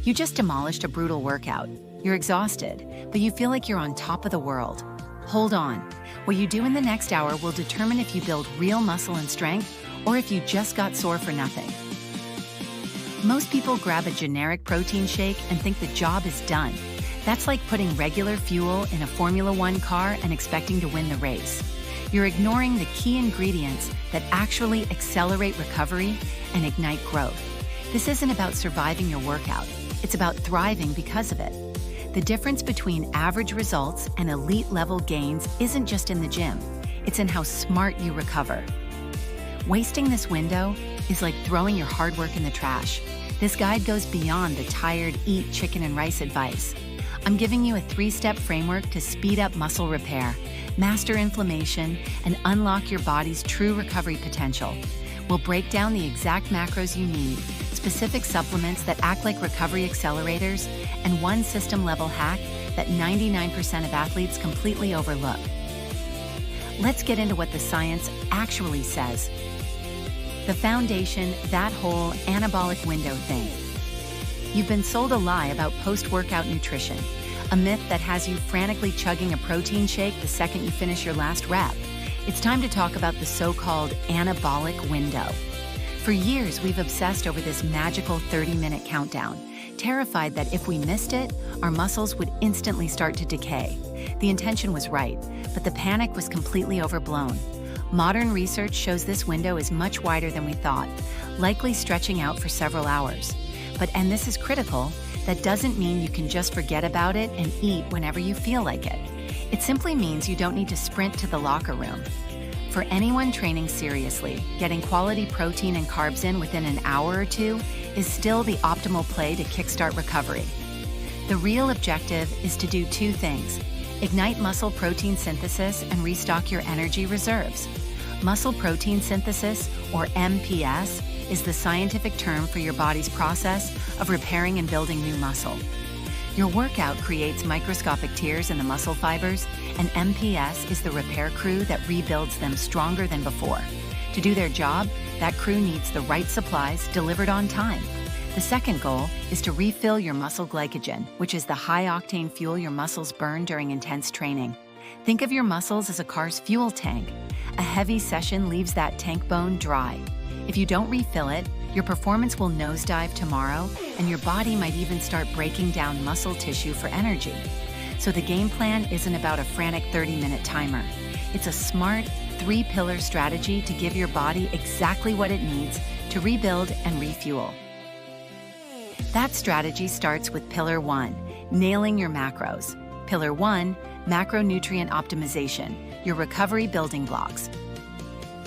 You just demolished a brutal workout. You're exhausted, but you feel like you're on top of the world. Hold on. What you do in the next hour will determine if you build real muscle and strength or if you just got sore for nothing. Most people grab a generic protein shake and think the job is done. That's like putting regular fuel in a Formula One car and expecting to win the race. You're ignoring the key ingredients that actually accelerate recovery and ignite growth. This isn't about surviving your workout. It's about thriving because of it. The difference between average results and elite-level gains isn't just in the gym. It's in how smart you recover. Wasting this window is like throwing your hard work in the trash. This guide goes beyond the tired, eat chicken and rice advice. I'm giving you a 3-step framework to speed up muscle repair, master inflammation, and unlock your body's true recovery potential. We'll break down the exact macros you need, specific supplements that act like recovery accelerators, and one system-level hack that 99% of athletes completely overlook. Let's get into what the science actually says. The foundation, that whole anabolic window thing. You've been sold a lie about post-workout nutrition, a myth that has you frantically chugging a protein shake the second you finish your last rep. It's time to talk about the so-called anabolic window. For years, we've obsessed over this magical 30-minute countdown, terrified that if we missed it, our muscles would instantly start to decay. The intention was right, but the panic was completely overblown. Modern research shows this window is much wider than we thought, likely stretching out for several hours. And this is critical, that doesn't mean you can just forget about it and eat whenever you feel like it. It simply means you don't need to sprint to the locker room. For anyone training seriously, getting quality protein and carbs in within an hour or two is still the optimal play to kickstart recovery. The real objective is to do 2 things: ignite muscle protein synthesis and restock your energy reserves. Muscle protein synthesis, or MPS, is the scientific term for your body's process of repairing and building new muscle. Your workout creates microscopic tears in the muscle fibers, and MPS is the repair crew that rebuilds them stronger than before. To do their job, that crew needs the right supplies delivered on time. The second goal is to refill your muscle glycogen, which is the high-octane fuel your muscles burn during intense training. Think of your muscles as a car's fuel tank. A heavy session leaves that tank bone dry. If you don't refill it, your performance will nosedive tomorrow, and your body might even start breaking down muscle tissue for energy. So the game plan isn't about a frantic 30-minute timer. It's a smart 3-pillar strategy to give your body exactly what it needs to rebuild and refuel. That strategy starts with Pillar 1, nailing your macros. Pillar 1, macronutrient optimization, your recovery building blocks.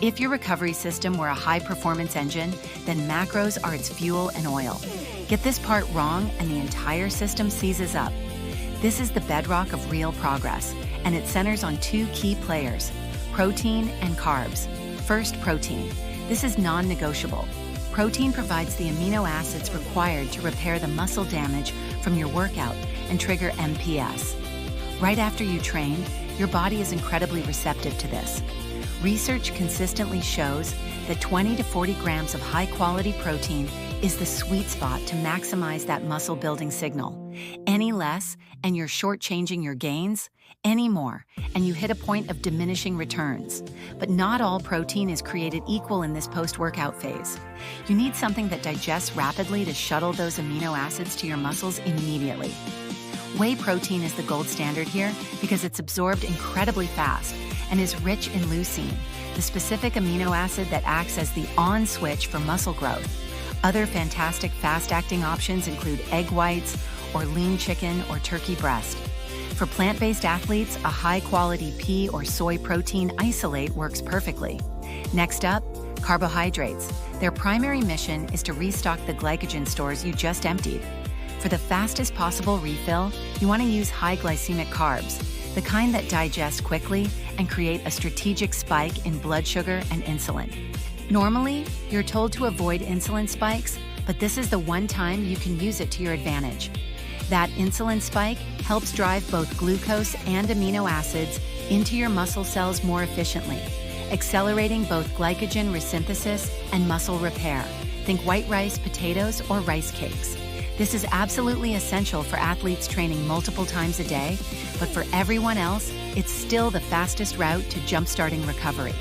If your recovery system were a high-performance engine, then macros are its fuel and oil. Get this part wrong and the entire system seizes up. This is the bedrock of real progress, and it centers on 2 key players: protein and carbs. First, protein. This is non-negotiable. Protein provides the amino acids required to repair the muscle damage from your workout and trigger MPS. Right after you train, your body is incredibly receptive to this. Research consistently shows that 20 to 40 grams of high-quality protein is the sweet spot to maximize that muscle-building signal. Any less, and you're shortchanging your gains. Any more, and you hit a point of diminishing returns. But not all protein is created equal in this post-workout phase. You need something that digests rapidly to shuttle those amino acids to your muscles immediately. Whey protein is the gold standard here because it's absorbed incredibly fast and is rich in leucine, the specific amino acid that acts as the on switch for muscle growth. Other fantastic fast-acting options include egg whites or lean chicken or turkey breast. For plant-based athletes, a high-quality pea or soy protein isolate works perfectly. Next up, carbohydrates. Their primary mission is to restock the glycogen stores you just emptied. For the fastest possible refill, you want to use high glycemic carbs, the kind that digest quickly and create a strategic spike in blood sugar and insulin. Normally, you're told to avoid insulin spikes, but this is the one time you can use it to your advantage. That insulin spike helps drive both glucose and amino acids into your muscle cells more efficiently, accelerating both glycogen resynthesis and muscle repair. Think white rice, potatoes, or rice cakes. This is absolutely essential for athletes training multiple times a day, but for everyone else, it's still the fastest route to jumpstarting recovery.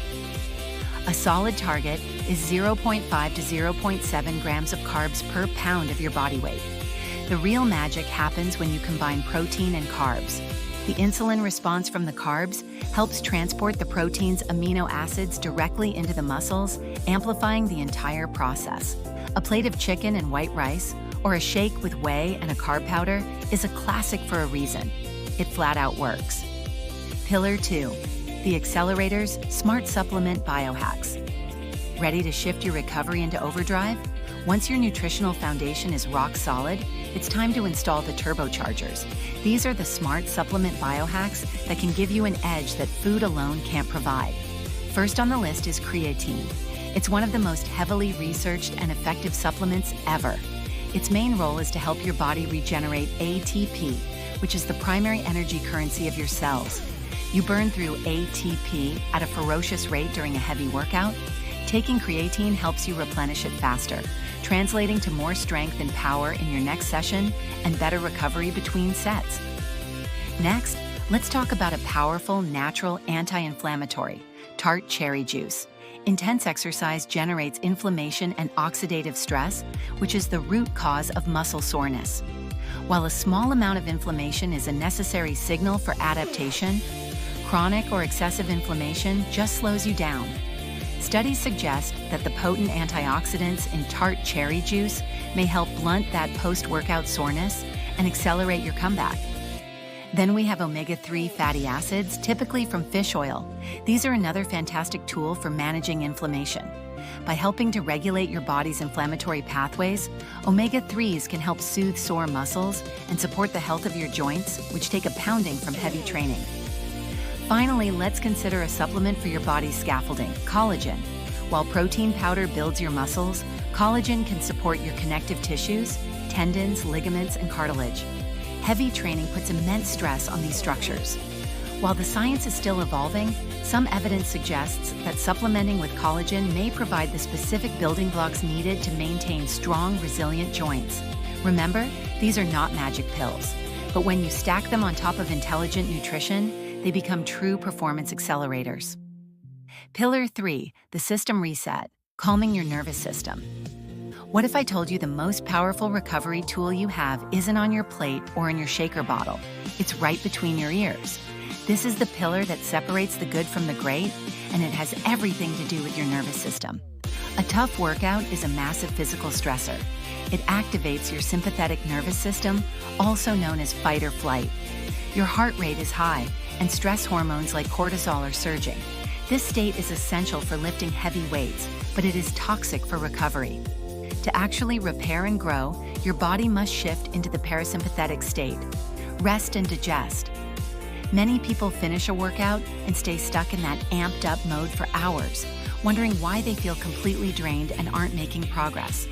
A solid target is 0.5 to 0.7 grams of carbs per pound of your body weight. The real magic happens when you combine protein and carbs. The insulin response from the carbs helps transport the protein's amino acids directly into the muscles, amplifying the entire process. A plate of chicken and white rice, or a shake with whey and a carb powder, is a classic for a reason. It flat out works. Pillar 2. The Accelerator's Smart Supplement Biohacks. Ready to shift your recovery into overdrive? Once your nutritional foundation is rock solid, it's time to install the turbochargers. These are the smart supplement biohacks that can give you an edge that food alone can't provide. First on the list is creatine. It's one of the most heavily researched and effective supplements ever. Its main role is to help your body regenerate ATP, which is the primary energy currency of your cells. You burn through ATP at a ferocious rate during a heavy workout. Taking creatine helps you replenish it faster, translating to more strength and power in your next session and better recovery between sets. Next, let's talk about a powerful, natural anti-inflammatory, tart cherry juice. Intense exercise generates inflammation and oxidative stress, which is the root cause of muscle soreness. While a small amount of inflammation is a necessary signal for adaptation, chronic or excessive inflammation just slows you down. Studies suggest that the potent antioxidants in tart cherry juice may help blunt that post-workout soreness and accelerate your comeback. Then we have omega-3 fatty acids, typically from fish oil. These are another fantastic tool for managing inflammation. By helping to regulate your body's inflammatory pathways, omega-3s can help soothe sore muscles and support the health of your joints, which take a pounding from heavy training. Finally, let's consider a supplement for your body's scaffolding, collagen. While protein powder builds your muscles, collagen can support your connective tissues, tendons, ligaments, and cartilage. Heavy training puts immense stress on these structures. While the science is still evolving, some evidence suggests that supplementing with collagen may provide the specific building blocks needed to maintain strong, resilient joints. Remember, these are not magic pills, but when you stack them on top of intelligent nutrition, they become true performance accelerators. Pillar 3, the system reset, calming your nervous system. What if I told you the most powerful recovery tool you have isn't on your plate or in your shaker bottle? It's right between your ears. This is the pillar that separates the good from the great, and it has everything to do with your nervous system. A tough workout is a massive physical stressor. It activates your sympathetic nervous system, also known as fight or flight. Your heart rate is high, and stress hormones like cortisol are surging. This state is essential for lifting heavy weights, but it is toxic for recovery. To actually repair and grow, your body must shift into the parasympathetic state. Rest and digest. Many people finish a workout and stay stuck in that amped up mode for hours, wondering why they feel completely drained and aren't making progress.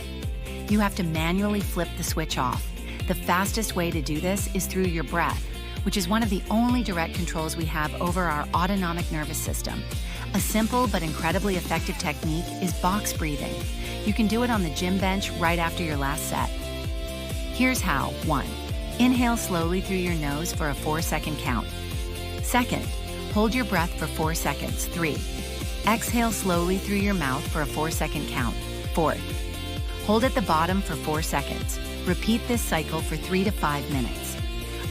You have to manually flip the switch off. The fastest way to do this is through your breath, which is one of the only direct controls we have over our autonomic nervous system. A simple but incredibly effective technique is box breathing. You can do it on the gym bench right after your last set. Here's how. 1. Inhale slowly through your nose for a 4-second count. 2nd, hold your breath for 4 seconds. 3. Exhale slowly through your mouth for a 4-second count. 4th, hold at the bottom for 4 seconds. Repeat this cycle for 3 to 5 minutes.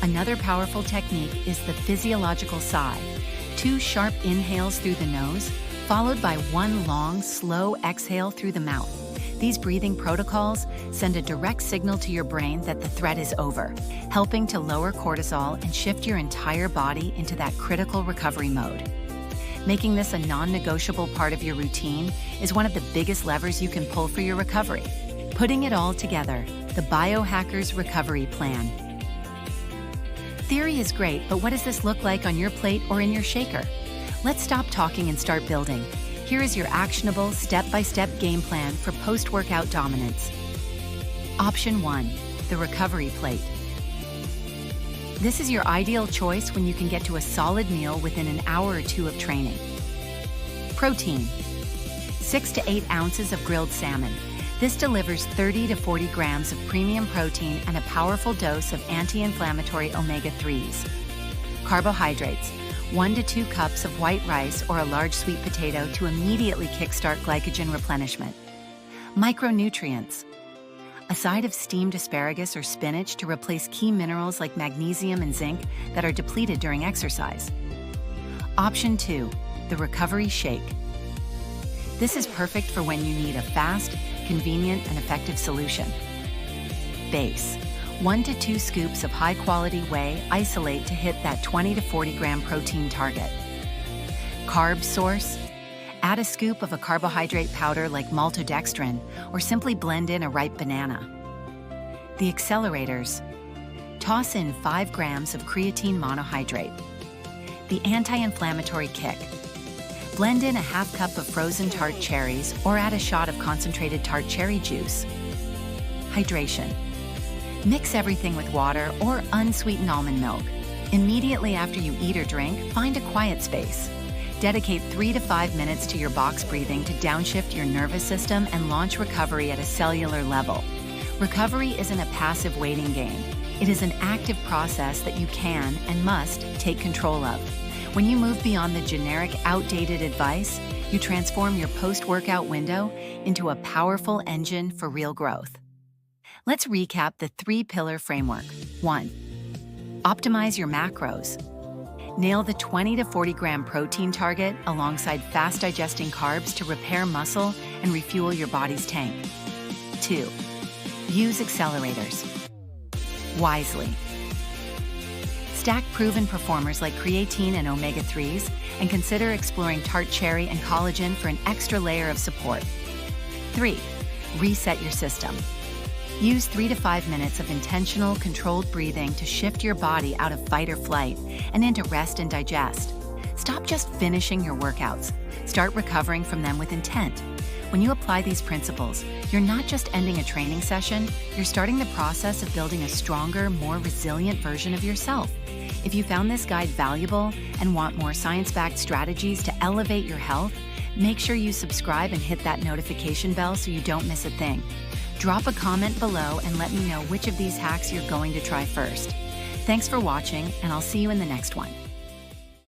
Another powerful technique is the physiological sigh. 2 sharp inhales through the nose, followed by 1 long, slow exhale through the mouth. These breathing protocols send a direct signal to your brain that the threat is over, helping to lower cortisol and shift your entire body into that critical recovery mode. Making this a non-negotiable part of your routine is one of the biggest levers you can pull for your recovery. Putting it all together, the Biohacker's Recovery Plan. Theory is great, but what does this look like on your plate or in your shaker? Let's stop talking and start building. Here is your actionable, step-by-step game plan for post-workout dominance. Option 1, the recovery plate. This is your ideal choice when you can get to a solid meal within an hour or 2 of training. Protein. 6 to 8 ounces of grilled salmon. This delivers 30 to 40 grams of premium protein and a powerful dose of anti-inflammatory omega-3s. Carbohydrates: 1 to 2 cups of white rice or a large sweet potato to immediately kickstart glycogen replenishment. Micronutrients: a side of steamed asparagus or spinach to replace key minerals like magnesium and zinc that are depleted during exercise. Option 2, the recovery shake. This is perfect for when you need a fast, convenient, and effective solution. Base: 1 to 2 scoops of high-quality whey isolate to hit that 20 to 40 gram protein target. Carb source: add a scoop of a carbohydrate powder like maltodextrin, or simply blend in a ripe banana. The accelerators: toss in 5 grams of creatine monohydrate. The anti-inflammatory kick: blend in a half cup of frozen tart cherries or add a shot of concentrated tart cherry juice. Hydration: mix everything with water or unsweetened almond milk. Immediately after you eat or drink, find a quiet space. Dedicate 3 to 5 minutes to your box breathing to downshift your nervous system and launch recovery at a cellular level. Recovery isn't a passive waiting game. It is an active process that you can and must take control of. When you move beyond the generic, outdated advice, you transform your post-workout window into a powerful engine for real growth. Let's recap the 3-pillar framework. 1. Optimize your macros. Nail the 20 to 40 gram protein target alongside fast-digesting carbs to repair muscle and refuel your body's tank. 2. Use accelerators wisely. Stack proven performers like creatine and omega-3s, and consider exploring tart cherry and collagen for an extra layer of support. 3. Reset your system. Use 3 to 5 minutes of intentional, controlled breathing to shift your body out of fight or flight and into rest and digest. Stop just finishing your workouts. Start recovering from them with intent. When you apply these principles, you're not just ending a training session, you're starting the process of building a stronger, more resilient version of yourself. If you found this guide valuable and want more science-backed strategies to elevate your health, make sure you subscribe and hit that notification bell so you don't miss a thing. Drop a comment below and let me know which of these hacks you're going to try first. Thanks for watching, and I'll see you in the next one.